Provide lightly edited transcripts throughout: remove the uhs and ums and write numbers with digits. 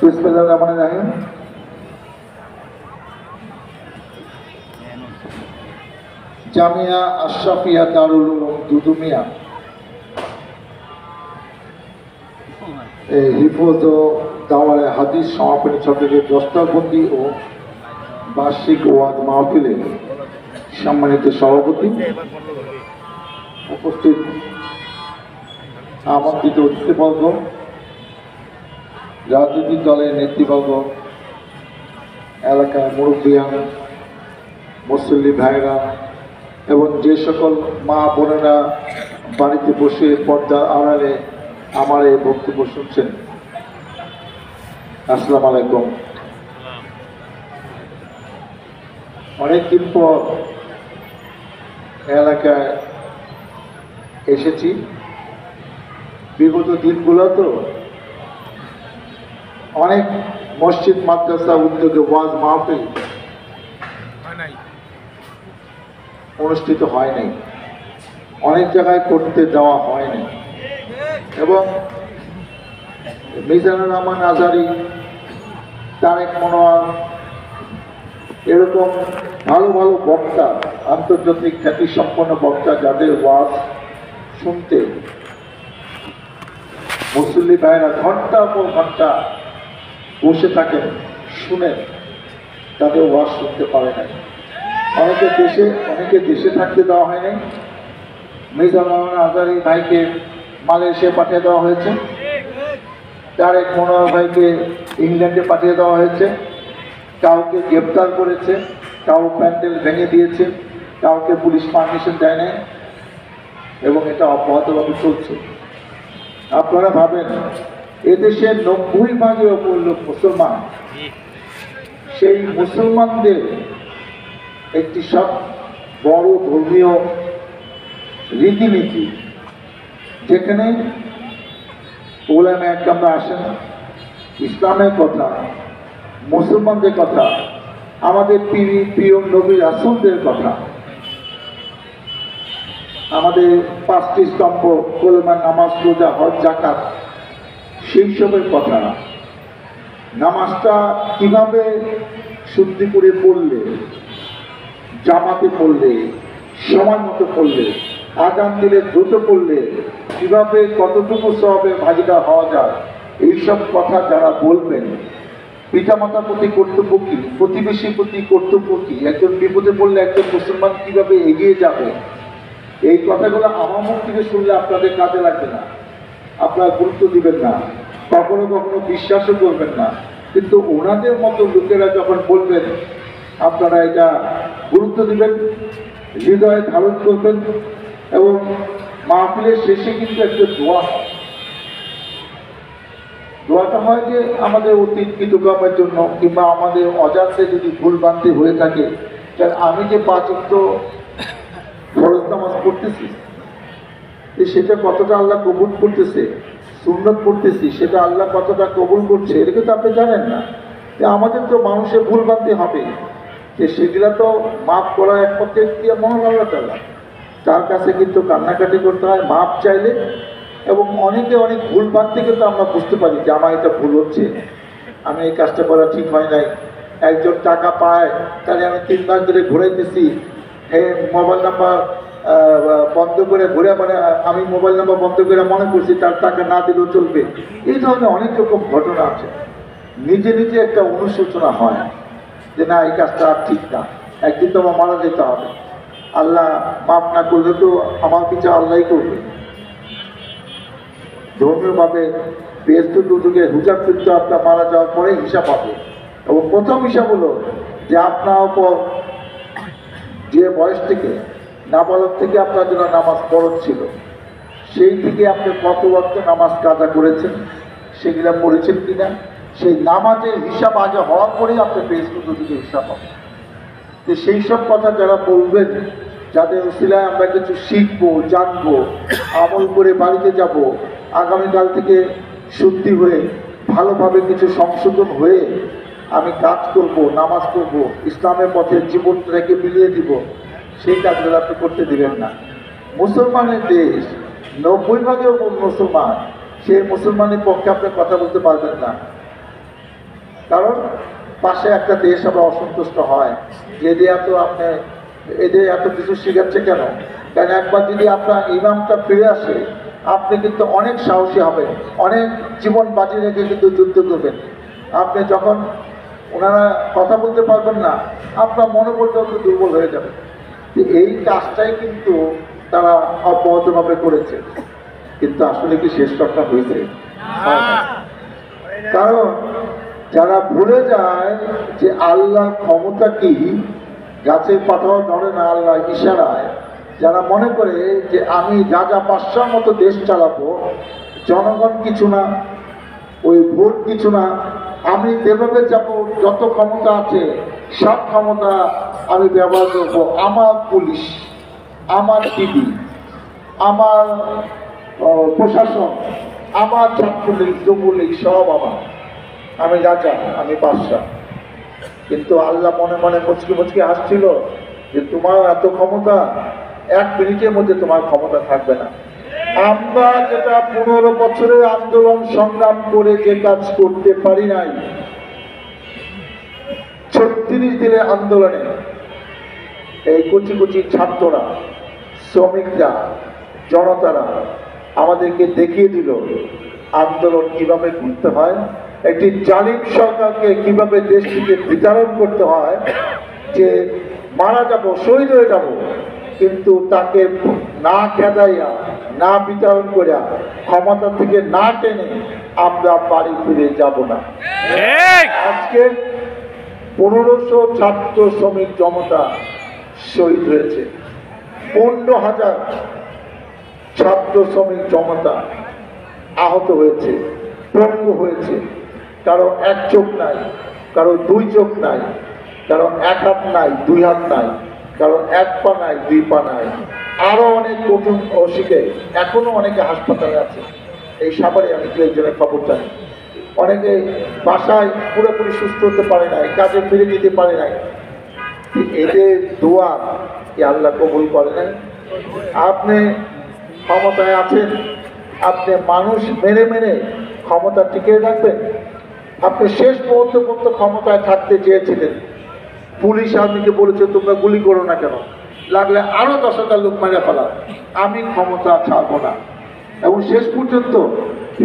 বিসমিল্লাহির রহমানির রহিম। জামিয়া আশরাফিয়া দারুল উলুম দুদুমিয়া হিফজ ও দাওয়ারে হাদিস সমাপনী ছত্রের দস্তারবন্দি ও বার্ষিক ওয়াজ মাহফিলে সম্মানিত সভাপতি, উপস্থিত আমন্ত্রিত অতিথিবর্গ, রাজনৈতিক দলের নেতৃবর্গ, এলাকার মুরব্বিয়ান, মুসল্লি ভাইরা এবং যে সকল মা বোনেরা বাড়িতে বসে পর্দার আড়ালে আমার এই বক্তব্য শুনছেন, আসসালামু আলাইকুম। অনেকদিন পর এলাকায় এসেছি। বিগত দিনগুলো তো অনেক মসজিদ মাদ্রাসা উদ্যোগে ওয়াজ মাহফিল অনুষ্ঠিত হয় নাই, অনেক জায়গায় করতে দেওয়া হয়নি এবং মিজানুর রহমান আজারি, তারেক মনোয়ার এরকম ভালো ভালো বক্তা, আন্তর্জাতিক খ্যাতিসম্পন্ন বক্তা যাদের ওয়াজ শুনতে মুসল্লি ভাইরা ঘন্টার পর ঘন্টা বসে থাকেন, শুনেন, তাদের ওয়াজ শুনতে পারে নাই। অনেকে দেশে থাকতে দেওয়া হয় নাই। মিজানুর রহমান আজারি ভাইকে মালয়েশিয়া পাঠিয়ে দেওয়া হয়েছে, তারেক মনোয়ার ভাইকে ইংল্যান্ডে পাঠিয়ে দেওয়া হয়েছে, কাউকে গ্রেপ্তার করেছে, কাউ প্যান্ডেল ভেঙে দিয়েছে, কাউকে পুলিশ পারমিশন দেয় নাই এবং এটা অব্যাহতভাবে চলছে। আপনারা ভাবেন, এদেশের 90% ওপর লোক মুসলমান, সেই মুসলমানদের একটি সব বড় ধর্মীয় রীতিনীতি, যেখানে ওলামায়ে কেরামরা আসেন, ইসলামের কথা, মুসলমানদের কথা, আমাদের প্রিয় নবী রাসূলদের কথা, আমাদের 5টি স্তম্ভ কলেমা, নামাজ, রোজা, হজ, যাকাত, সেই সবের কথা, নামাজটা কিভাবে শুদ্ধি করে পড়লে, জামাতে পড়লে, সময় মতো পড়লে, আযান দিলে দ্রুত পড়লে কিভাবে কতটুকু সওয়াবের ভাগীদার হওয়া যায়, এইসব কথা যারা বলবেন, পিতামাতার প্রতি কর্তব্য কী, প্রতিবেশীর প্রতি কর্তব্য কী, একজন বিপদে পড়লে একজন মুসলমান কিভাবে এগিয়ে যাবে, এই কথাগুলো আমার মুখ থেকে শুনলে আপনাদের কাজে লাগবে না, আপনারা গুরুত্ব দিবেন না, কখনো কখনো বিশ্বাসও করবেন না। কিন্তু ওনাদের মতো লোকেরা যখন বলবেন, আপনারা এটা গুরুত্ব দিবেন, হৃদয়ে ধারণ করবেন এবং মাহফিলের শেষে কিন্তু একটা দোয়া হয়। দোয়াটা হয় যে আমাদের অতীত কৃতকর্মের জন্য, কিংবা আমাদের অজান্তে যদি ভুলভ্রান্তি হয়ে থাকে, আমি যে 5 ওয়াক্ত ফরজ নামাজ পড়তেছি, সেটা কতটা আল্লাহ কবুল করতেছে, সুন্নত পড়তেছি, সেটা আল্লাহ কতটা কবুল করছে, এটা কিন্তু আপনি জানেন না। যে আমাদের তো মানুষের ভুলভ্রান্তি হবে, যে সেগুলা তো মাফ করার একমাত্র মহান আল্লাহ তাআলা, তার কাছে কিন্তু কান্নাকাটি করতে হয়, মাপ চাইলে। এবং অনেকে অনেক ভুলভ্রান্তি কিন্তু আমরা বুঝতে পারি যে আমার এটা ভুল হচ্ছে, আমি এই কাজটা করা ঠিক হয় নাই। একজন টাকা পায়, তাহলে আমি 3 মাস ধরে ঘুরাইতেছি, মোবাইল নাম্বার বন্ধ করে ঘুরে, মানে আমি মোবাইল নাম্বার বন্ধ করে মনে করছি তার টাকা না দিলেও চলবে। এই ধরনের অনেক রকম ঘটনা আছে। নিজে নিজে একটা অনুশোচনা হয় যে না, এই কাজটা ঠিক না, একদিন তো আমার মারা যেতে হবে, আল্লাহ মাফ না করলে তো আমার বিচার আল্লাহই করবে। ধর্মীয়ভাবে বেহেশত দুজকে হুজাব ফিরতে আপনার মারা যাওয়ার পরে হিসাব হবে। এবং প্রথম হিসাব হলো যে আপনার উপর যে বয়স থেকে, নাবালক থেকে আপনার জন্য নামাজ ফরজ ছিল, সেই থেকে আপনি কত ওয়াক্ত নামাজ কাজা করেছেন, সেগুলা পড়েছেন কিনা, সেই নামাজের হিসাব আগে হওয়ার পরেই আপনার বেহেশত দুজকে হিসাব হবে। যে সেই সব কথা যারা বলবেন, যাদের উসিলায় আমরা কিছু শিখবো, জানবো, আমল করে বাড়িতে যাব, আগামীকাল থেকে শুদ্ধি হয়ে ভালোভাবে কিছু সংশোধন হয়ে আমি কাজ করব, নামাজ করব, ইসলামের পথে জীবনটাকে মিলিয়ে দিব, সেই কাজগুলো আপনি করতে দিবেন না। মুসলমানের দেশ, 90% মুসলমান, সেই মুসলমানের পক্ষে আপনি কথা বলতে পারবেন না। কারণ পাশে একটা দেশ আবার অসন্তুষ্ট হয় যে এদের এত কিছু শিখাচ্ছে কেন। কারণ একবার যদি আপনার ইমামটা ফিরে আসে, আপনি কিন্তু অনেক সাহসী হবেন, অনেক জীবন বাজি রেখে কিন্তু যুদ্ধ করবেন। আপনি যখন ওনারা কথা বলতে পারবেন না, আপনার মনোবলটাও একটু দুর্বল হয়ে যাবে। এই কাজটাই কিন্তু তারা অব্যাহতভাবে করেছে, কিন্তু আসলে কি শেষ রক্ষা হয়েছে? কারণ যারা ভুলে যায় যে আল্লাহর ক্ষমতা কি, গাছের পাতাও ধরে না আল্লাহ ইশারায়, যারা মনে করে যে আমি রাজা বাদশার মতো দেশ চালাবো, জনগণ কিছু না, ওই ভোট কিছু না, আমি যেভাবে যাব, যত ক্ষমতা আছে সব ক্ষমতা আমি ব্যবহার করবো, আমার পুলিশ, আমার টিভি, আমার প্রশাসন, আমার ছাত্রলীগ, যুবলীগ সব আমার, আমি রাজা, আমি বাদশা। কিন্তু আল্লাহ মনে মনে মুচকি মুচকি হাসছিল যে তোমার এত ক্ষমতা, 1 মিনিটের মধ্যে তোমার ক্ষমতা থাকবে না। আমরা যেটা 15 বছরের আন্দোলন সংগ্রাম করে যে কাজ করতে পারি নাই, 36 দিনের আন্দোলনে এই কুচি কুচি ছাত্ররা, শ্রমিকরা, জনতারা আমাদেরকে দেখিয়ে দিল আন্দোলন কিভাবে করতে হয়, একটি জালিম সরকারকে কিভাবে দেশ থেকে বিতরণ করতে হয়, যে মারা যাব, শহীদ হয়ে যাব, কিন্তু তাকে না খেদাইয়া, না বিতরণ করিয়া, ক্ষমতা থেকে না টেনে আমরা বাড়ি ফিরে যাব না। আজকে 1500 ছাত্র শ্রমিক জনতা শহীদ হয়েছে, 15,000 ছাত্র শ্রমিক জনতা আহত হয়েছে, পঙ্গু হয়েছে, কারো 1 চোখ নাই, কারো 2 চোখ নাই, কারো 1 হাত নাই, 2 হাত নাই, কারো 1 পা নাই, 2 পা নাই, আরো অনেক কঠিন অসুখে এখনো অনেকে হাসপাতালে আছে। এই সাভারে আমি 2 একজনের খবর জানি, অনেকে বাসায় পুরোপুরি সুস্থ হতে পারে নাই, কাজে ফিরে যেতে পারে নাই। এদের দোয়া কি আল্লাহ কবুল করে নাই? আপনি ক্ষমতায় আছেন, আপনি মানুষ মেরে মেরে ক্ষমতা টিকিয়ে রাখবেন? আপনি শেষ মুহূর্ত পর্যন্ত ক্ষমতায় থাকতে চেয়েছিলেন, পুলিশ আর্মিকে বলেছে তোমরা গুলি করো না, কেন লাগলে আরো 10,000 লোক মেরে ফেলা, আমি ক্ষমতা ছাড়বো না। এবং শেষ পর্যন্ত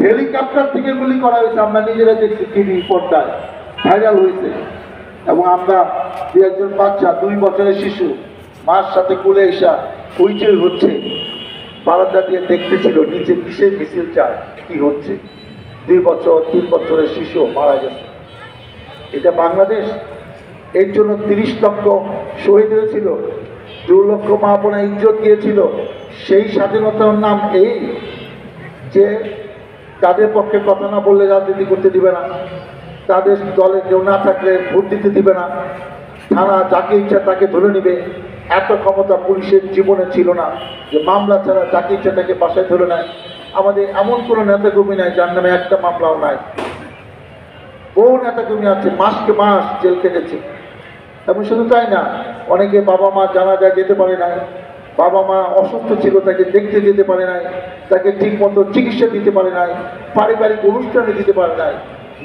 হেলিকপ্টার থেকে গুলি করা হয়েছে, আমরা নিজেরা দেখছি, টিভি পর্দায় ভাইরাল হয়েছে। এবং আমরা 2 একজন বাচ্চা, 2 বছরের শিশু মার সাথে কুলে এসা হুইচেল হচ্ছে, বারান্দা দিয়ে দেখতেছিল নিচে কিসের মিছিল চায়, কি হচ্ছে। 2 বছর 3 বছরের শিশু মারা গেছে। এটা বাংলাদেশ? এর জন্য 30 লক্ষ শহীদ হয়েছিল, 2 লক্ষ মা বোনা ইজ্জত দিয়েছিল। সেই স্বাধীনতার নাম এই যে তাদের পক্ষে কথা না বললে রাজনীতি করতে দিবে না, তাদের দলে কেউ না থাকলে ভোট দিতে দিবে না, থানা যাকে ইচ্ছা তাকে ধরে নিবে। এত ক্ষমতা পুলিশের জীবনে ছিল না যে মামলা ছাড়া যাকে ইচ্ছা তাকে বাসায় ধরে নেয়। আমাদের এমন কোনো নেতাকর্মী নাই যার নামে একটা মামলাও নাই। বহু নেতাকর্মী আছে মাসকে মাস জেল কেটেছে। এবং শুধু তাই না, অনেকে বাবা মা জানাজায় যেতে পারে নাই, বাবা মা অসুস্থ ছিল তাকে দেখতে যেতে পারে নাই, তাকে ঠিক মতো চিকিৎসা দিতে পারে নাই, পারিবারিক অনুষ্ঠানে দিতে পারে নাই,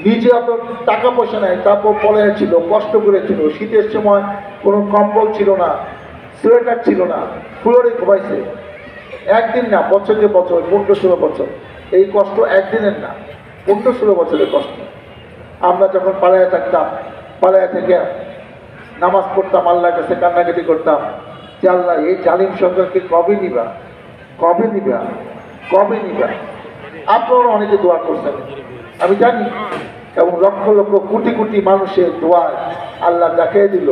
নিজে আপনার টাকা পয়সা নেয়, তারপর পলায় ছিল, কষ্ট করেছিল, শীতের সময় কোনো কম্বল ছিল না, সোয়েটার ছিল না, ফুলরে ঘুমাইছে। একদিন না, বছরে বছর, 15-16 বছর। এই কষ্ট একদিনের না, 15-16 বছরের কষ্ট। আমরা যখন পালায় থাকতাম, পালায় থেকে নামাজ পড়তাম, আল্লাহর কাছে কান্নাকাটি করতাম যে আল্লাহ এই জালিম সরকারকে কবে নিবা, কবে নিবা, কবে নিবা। আপনারা অনেকে দোয়া করছেন আমি জানি, এবং লক্ষ লক্ষ কোটি কোটি মানুষের দোয়ায় আল্লাহ দেখিয়ে দিল।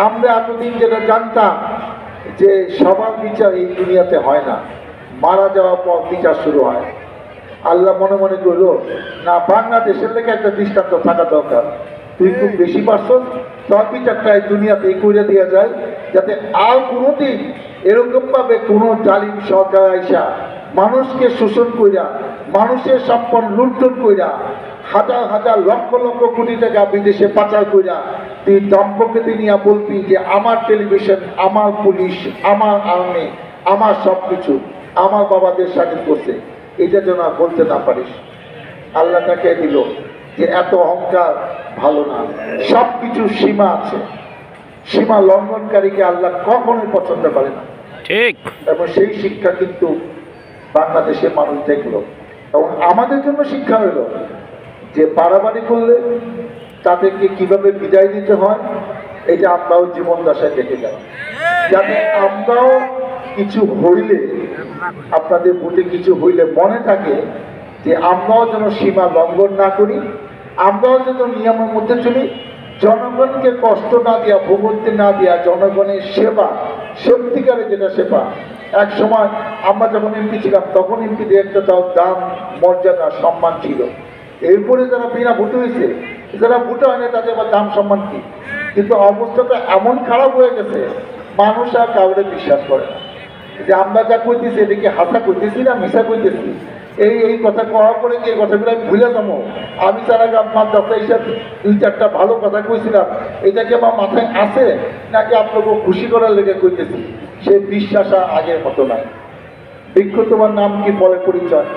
আমরা এতদিন যেটা জানতাম যে সবার বিচার এই দুনিয়াতে হয় না, মারা যাওয়ার পর বিচার শুরু হয়। আল্লাহ মনে মনে করল না, বাংলাদেশের লেগে একটা দৃষ্টান্ত থাকা দরকার, তুই খুব বেশি পারছ, তোর বিচারটা এই দুনিয়াতে এই করে দেওয়া যায়, যাতে আর কোনোদিন এরকমভাবে কোনো জালিম সরকার আইসা মানুষকে শোষণ কইরা, মানুষের সম্পদ লুণ্ঠন কইরা, হাজার হাজার লক্ষ লক্ষ কোটি টাকা বিদেশে পাচার কইরা তুই দম্পতি নিয়ে বলবি যে আমার টেলিভিশন, আমার পুলিশ, আমার আর্মি, আমার সব কিছু আমার বাবাদের স্বাধীন করছে, এটা যেন বলতে না পারিস। আল্লাহ তাকে দিল যে এত অহংকার ভালো না। সব কিছুর সীমা আছে, সীমা লঙ্ঘনকারীকে আল্লাহ কখনোই পছন্দ করে না। ঠিক। এবং সেই শিক্ষা কিন্তু বাংলাদেশের মানুষ দেখলো, এবং আমাদের জন্য শিক্ষা হলো যে বাড়াবাড়ি করলে তাদেরকে কিভাবে বিদায় দিতে হয়, এটা আমরাও জীবন দশায় দেখে যাব, যাতে আমরাও কিছু হইলে, আপনাদের ভোটে কিছু হইলে মনে থাকে যে আমরাও যেন সীমা লঙ্ঘন না করি, আমরাও যেন নিয়মের মধ্যে চলি, জনগণকে কষ্ট না দিয়া, ভোগান্তি না দিয়া, জনগণের সেবা, সত্যিকারে যেটা সেবা। এক সময় আমরা যখন এমপি ছিলাম তখন এমপিদের একটা তাও দাম, মর্যাদা, সম্মান ছিল। এরপরে যারা বিনা ভোটে হয়েছে, যারা ভোটে হয় না, তাদের আবার দাম সম্মান কি। কিন্তু অবস্থাটা এমন খারাপ হয়ে গেছে, মানুষ আর কাউরে বিশ্বাস করে না যে আমরা যা করতেছি এটাকে হাসা করতেছি না মিশা করতেছি। এই কথা কওয়ার পরে কি এই কথাগুলো আমি ভুলে যাবো? আমি তার আগে আপনার দশটা হিসাব 2-4টা ভালো কথা কইছিলাম, এটাকে আমার মাথায় আসে নাকি আপনাকে খুশি করার লেগে কইতেছি? সে বিশ্বাস আর আগের মতো নাই। বৃক্ষ তোমার নাম কি বলে পরিচয়,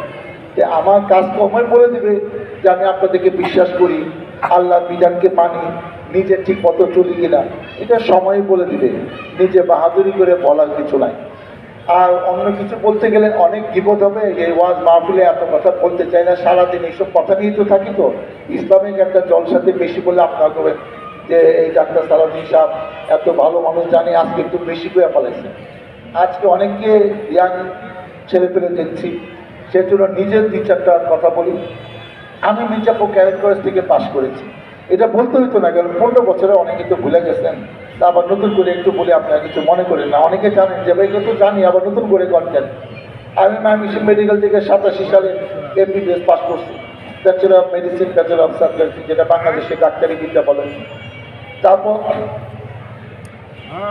যে আমার কাজ কমই বলে দেবে যে আমি আপনাদেরকে বিশ্বাস করি, আল্লাহ বিধানকে মানি, নিজে ঠিক মতো চলি কিনা এটা সময় বলে দিবে। নিজে বাহাদুরি করে বলার কিছু নাই। আর অন্য কিছু বলতে গেলে অনেক বিপদ হবে। এই ওয়াজ মাহফিলে এত কথা বলতে চাই না, সারাদিন এইসব কথা নিয়ে তো থাকি। তো ইসলামিক একটা জলসাতে বেশি বলে আপনার করবেন যে এই ডাক্তার সালাউদ্দিন সাহেব এত ভালো মানুষ, জানি আজকে একটু বেশি করে ফেলেছে। আজকে অনেককে ইয়াং ছেলে পেলে দেখছি, সেজন্য নিজের 2-4টা কথা বলি। আমি মির্জাপুর ক্যারেট কলেজ থেকে পাশ করেছি, এটা বলতে হইতো না, কারণ 15 বছরে অনেকে তো ভুলে গেছেন। তা আবার নতুন করে একটু বলে আপনারা কিছু মনে করেন না, অনেকে জানেন যে ভাই কিন্তু জানি, আবার নতুন করে কন্টেন্ট। আমি ময়মনসিংহ মেডিকেল থেকে 87 সালে MBBS পাস করছি, bachelor of medicine, bachelor of surgery, যেটা বাংলাদেশে ডাক্তারি বিদ্যা বলেন। তারপর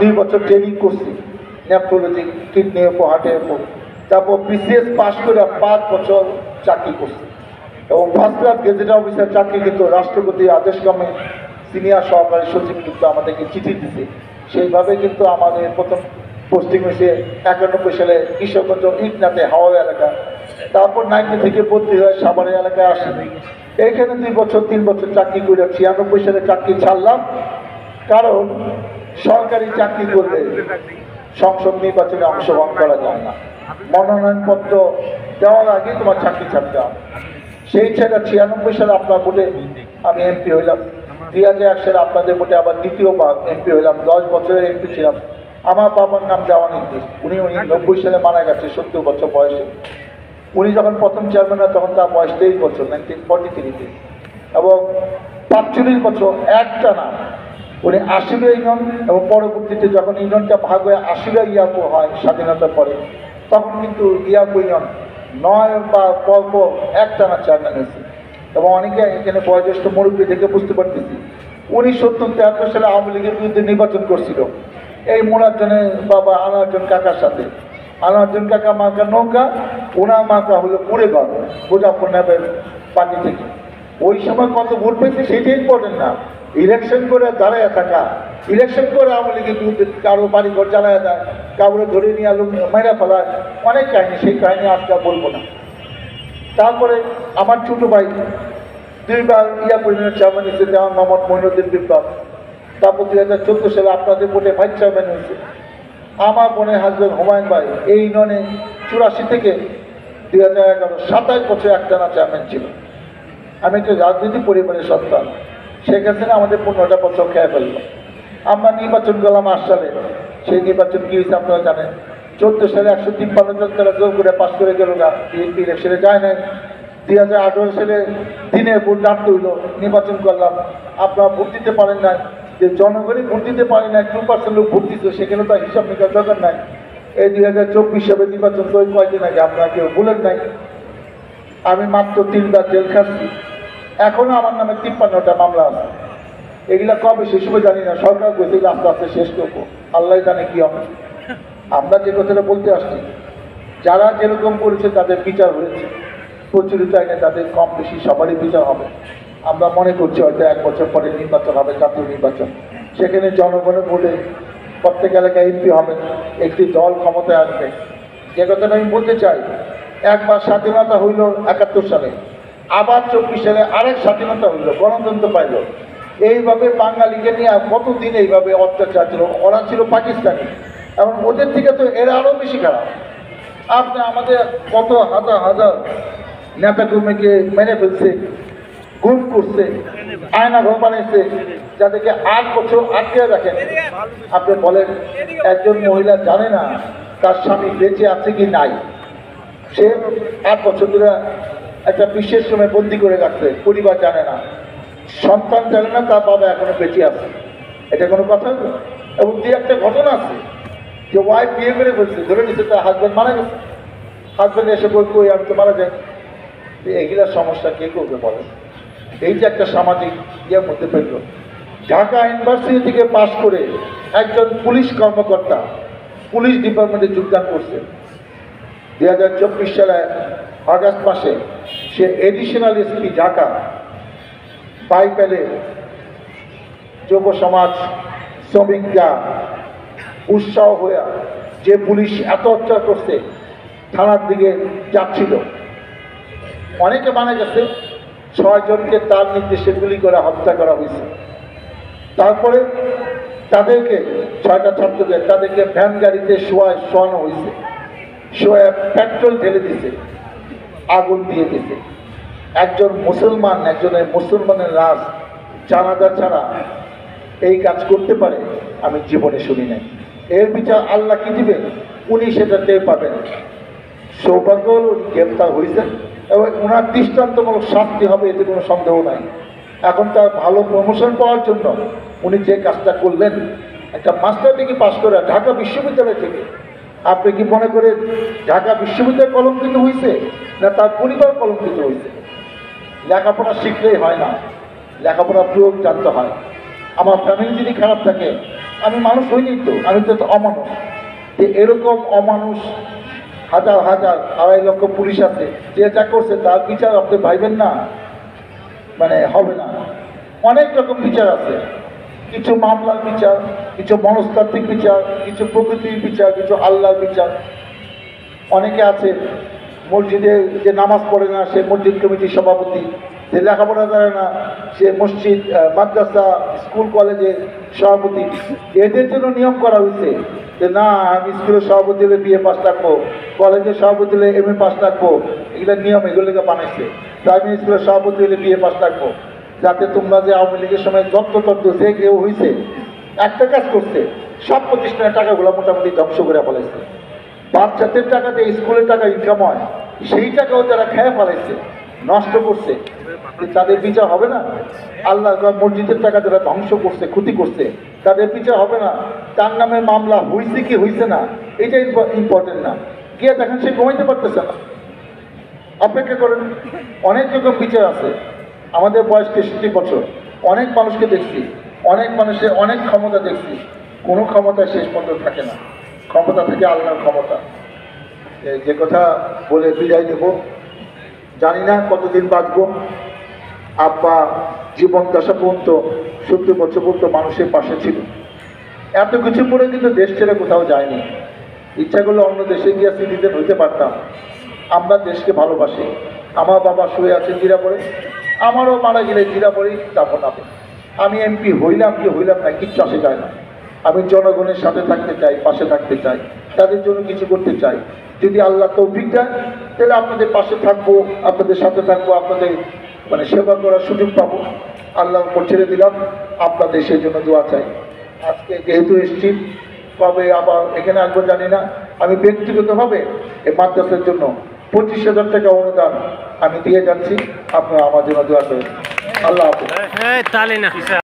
2 বছর ট্রেনিং করছি নেফ্রোলজি, কিডনি উপর, হার্টের উপর। তারপর BCS পাস করে 5 বছর চাকরি করছি, এবং ফার্স্ট ক্লাস গেজেট অফিসার চাকরি কিন্তু রাষ্ট্রপতি আদেশক্রমে সিনিয়র সহকারী সচিব কিন্তু আমাদেরকে চিঠি দিছে। সেইভাবে কিন্তু আমাদের প্রথম পোস্টিং হয়েছে 91 সালে কিশোরগঞ্জ ইটনাতে, হাওড়া এলাকা। তারপর 90 থেকে ভর্তি হয়ে সাভার এলাকায় আসি। এইখানে 2 বছর 3 বছর চাকরি করে 96 সালে চাকরি ছাড়লাম, কারণ সরকারি চাকরি করলে সংসদ নির্বাচনে অংশগ্রহণ করা যায় না, মনোনয়নপত্র দেওয়ার আগে তোমার চাকরি ছাড়তে হবে। সেই ছেলে 96 সালে আপনার ভোটে আমি এমপি হইলাম, 2001 সালে আপনাদের ভোটে আবার দ্বিতীয়বার এমপি হইলাম। 10 বছরের এমপি ছিলাম। আমার বাবার নাম দেওয়ান ইদ্রিস, উনি 90 সালে মারা গেছে 70 বছর বয়সে। উনি যখন প্রথম চেয়ারম্যান হয় তখন তার বয়স 23 বছর, 1943-তে, এবং 45 বছর একটানা উনি 80 ইউনিয়ন, এবং পরবর্তীতে যখন ইউনিয়নটা ভাগ হয়ে 80 ইয়াকো হয় স্বাধীনতার পরে, তখন কিন্তু ইয়াকো ইউনিয়ন 9 বা পরপর একটানা চেয়ারম্যান হয়েছে। এবং অনেকে এখানে বয়োজ্যেষ্ঠ মুরব্বী থেকে বুঝতে পারতেছি, 1973 সালে আওয়ামী লীগের বিরুদ্ধে নির্বাচন করছিল এই মোনার্জনের বাবা আনার্জন কাকার সাথে। আনার্জন কাকা মার্কা নৌকা, ওনার মার্কা হলো কুড়েঘর, মুজাফর নগরের পার্টি থেকে। ওই সময় কত ভোট পেয়েছে সেটাই ইম্পর্টেন্ট না, ইলেকশন করে দাঁড়ায় থাকা। ইলেকশন করে আওয়ামী লীগের বিরুদ্ধে কারো বাড়িঘর জ্বালায় দেয়, কাউরে ধরে নিয়ে আলু মেরে ফেলায়, অনেক কাহিনী, সেই কাহিনী আজকে বলবো না। তারপরে আমার ছোট ভাই 2 বার পরিমাণের চেয়ারম্যান হয়েছে, যেমন মোহাম্মদ মঈনুদ্দিন বিপ্লব। তারপর 2014 সালে আপনাদের ভোটে ভাইস চেয়ারম্যান হয়েছে আমার বোনের হাজব্যান্ড হুমায়ুন ভাই। এই ইউনিয়নে 84 থেকে 2011 27 বছর একটানা চেয়ারম্যান ছিল। আমি একটা রাজনীতি পরিবারের সন্তান। শেখ হাসিনা আমাদের 15টা বছর খেয়ে ফেলল। আমরা নির্বাচন করলাম 8 সালে। সেই নির্বাচন কি হয়েছে আপনারা জানেন। 14 সালে 153 জন তারা জোর করে পাস করে গেল না, বিএনপি ইলেকশনে যায় নাই। 2018 সালে দিনে ভোট ডাকতে হইল, নির্বাচন করলাম, আপনারা ভোট দিতে পারেন না। যে জনগণই ভোট দিতে পারে না, 2% লোক ভোট দিচ্ছে, সেখানে তো হিসাব নিকাশ দরকার নাই। এই 2024 সালে নির্বাচন তো কয়েকদিন আগে, আপনারা কেউ বলেন নাই। আমি মাত্র 3 বার জেল খাচ্ছি, এখনো আমার নামে 53টা মামলা আছে। এগুলা কবে শেষ হবে জানি না, সরকার বলছে আস্তে আস্তে শেষ করবো, আল্লাহ জানে কি হবে। আমরা যে কথাটা বলতে আসছি, যারা যেরকম করেছে তাদের বিচার হয়েছে, প্রচলিত আইনে তাদের কম বেশি সবারই বিচার হবে। আমরা মনে করছি হয়তো 1 বছর পরে নির্বাচন হবে, জাতীয় নির্বাচন, সেখানে জনগণের ভোটে প্রত্যেক এলাকায় এমপি হবে, একটি দল ক্ষমতায় আসবে। যে কথাটা আমি বলতে চাই, একবার স্বাধীনতা হইল 71 সালে, আবার 24 সালে আরেক স্বাধীনতা হইল, গণতন্ত্র পাইল। এইভাবে বাঙালিকে নিয়ে কতদিন এইভাবে অত্যাচার ছিল। ওরা ছিল পাকিস্তানি, এবং ওদের থেকে তো এরা আরও বেশি খারাপ। আপনি আমাদের কত হাজার হাজার নেতাকর্মীকে মেরে ফেলছে, গুম করছে, আয়না ঘর বানিয়েছে, যাদেরকে 8 বছর আটকে রাখেন। আপনি বলেন একজন মহিলা জানে না তার স্বামী বেঁচে আছে কি নাই, সে 8 বছর ধরে একটা বিশেষ সময় বন্দি করে রাখছে, পরিবার জানে না, সন্তান জানে না তার বাবা এখনো বেঁচে আছে। এটা কোনো কথা? এবং যে একটা ঘটনা আছে যে ওয়াইফ বিয়ে করে ফেলছে, ধরে নিচ্ছে তার হাজব্যান্ড মারা গেছে, হাজব্যান্ড এসে বলবো আমি তো মারা যাই। এগুলার সমস্যা কে করবে বলেন? এই যে একটা সামাজিক ইয়ের মধ্যে পেল। ঢাকা ইউনিভার্সিটি থেকে পাশ করে একজন পুলিশ কর্মকর্তা পুলিশ ডিপার্টমেন্টে যোগদান করছে 2024 সালে আগস্ট মাসে। সে এডিশনাল এসপি ঢাকা পাই পেলে যুব সমাজ শ্রমিকরা উৎসাহ হয়ে, যে পুলিশ এত অত্যাচার করছে, থানার দিকে যাচ্ছিল, অনেকে মারা গেছে, 6 জনকে তার নির্দেশে গুলি করে হত্যা করা হয়েছে। তারপরে তাদেরকে 6টা ছাত্রদের তাদেরকে ভ্যান গাড়িতে শোয়ানো হয়েছে, শোয়া পেট্রোল ঢেলে দিছে, আগুন দিয়ে দিছে। একজন একজনের মুসলমানের লাশ জানাজা ছাড়া এই কাজ করতে পারে আমি জীবনে শুনি নাই। এর বিচার আল্লাহ কি দিবেন, উনি সেটা টের পাবেন। সৌভাগ্য উনি গ্রেপ্তার হয়েছেন এবং ওনার দৃষ্টান্তমূলক শাস্তি হবে, এতে কোনো সন্দেহ নাই। এখন তার ভালো প্রমোশন পাওয়ার জন্য উনি যে কাজটা করলেন, একটা মাস্টার ডিগ্রি পাশ করে ঢাকা বিশ্ববিদ্যালয় থেকে, আপনি কি মনে করে ঢাকা বিশ্ববিদ্যালয় কলঙ্কিত হয়েছে না তার পরিবার কলঙ্কিত হয়েছে? লেখাপড়া শিখলেই হয় না, লেখাপড়া প্রয়োগ জানতে হয়। আমার ফ্যামিলি যদি খারাপ থাকে, আমি মানুষ হইনি তো, আমি তো অমানুষ। এরকম অমানুষ হাজার হাজার 2.5 লক্ষ পুলিশ আছে, যে যা করছে তার বিচার আপনি ভাইবেন না, মানে হবে না। অনেক রকম বিচার আছে, কিছু মামলার বিচার, কিছু মনস্তাত্ত্বিক বিচার, কিছু প্রকৃতির বিচার, কিছু আল্লাহর বিচার। অনেকে আছে মসজিদে যে নামাজ পড়ে না সে মসজিদ কমিটির সভাপতি, যে লেখাপড়া জানে না সে মসজিদ মাদ্রাসা স্কুল কলেজের সভাপতি। এদের জন্য নিয়ম করা হয়েছে যে না, আমি স্কুলের সভাপতি হলে BA পাস রাখবো, কলেজের সভাপতি হলে MA পাস রাখবো। এগুলোর নিয়ম এগুলোকে বানাইছে। প্রাইমারি স্কুলের সভাপতি হলে BA পাস রাখবো, যাতে তোমরা যে আওয়ামী লীগের সময় যত্র যে কেউ হয়েছে একটা কাজ করছে, সব প্রতিষ্ঠানের টাকাগুলো মোটামুটি ধ্বংস করে ফেলেছে। বাচ্চাদের টাকাতে স্কুলের টাকা ইনকাম হয়, সেই টাকাও যারা খেয়ে ফেলাইছে, নষ্ট করছে, তাদের বিচার হবে না? আল্লাহ মসজিদের টাকা যারা ধ্বংস করছে, ক্ষতি করছে, তাদের বিচার হবে না? তার নামে মামলা হয়েছে কি হয়েছে না, এটা ইম্পর্টেন্ট না। গিয়ে দেখেন সে ঘুমাইতে পারতেছে না, অপেক্ষা করেন। অনেক রকম বিচার আছে। আমাদের বয়স 63 বছর, অনেক মানুষকে দেখছি, অনেক মানুষের অনেক ক্ষমতা দেখছি, কোনো ক্ষমতা শেষ পর্যন্ত থাকে না। ক্ষমতা থেকে আল্লাহর ক্ষমতা। যে কথা বলে বিদায় দেব, জানি না কতদিন বাঁচব। আব্বা জীবন দশা পর্যন্ত 70 বছর পর্যন্ত মানুষের পাশে ছিল। এত কিছু পরে কিন্তু দেশ ছেড়ে কোথাও যায়নি। ইচ্ছা করলে অন্য দেশে গিয়ে সিটিজেন হইতে পারতাম। আমরা দেশকে ভালোবাসি। আমার বাবা শুয়ে আছে জিরাপড়ে, আমারও মারা গেলে জিরাপড়েই দাফন হবে। আমি MP হইলাম কি হইলাম না কিচ্ছু আসে যায় না। আমি জনগণের সাথে থাকতে চাই, পাশে থাকতে চাই, তাদের জন্য কিছু করতে চাই। যদি আল্লাহ তৌফিক দেন তাহলে আপনাদের পাশে থাকবো, আপনাদের সাথে থাকবো, আপনাদের মানে সেবা করার সুযোগ পাবো। আল্লাহর উপর ছেড়ে দিলাম, আপনাদের সেই জন্য দোয়া চাই। আজকে যেহেতু এসছি, কবে আবার এখানে আসবো জানি না। আমি ব্যক্তিগতভাবে এই মাদ্রাসার জন্য 25,000 টাকা অনুদান আমি দিয়ে যাচ্ছি, আপনারা আমার জন্য দোয়া করেন। আল্লাহ হাফেজ।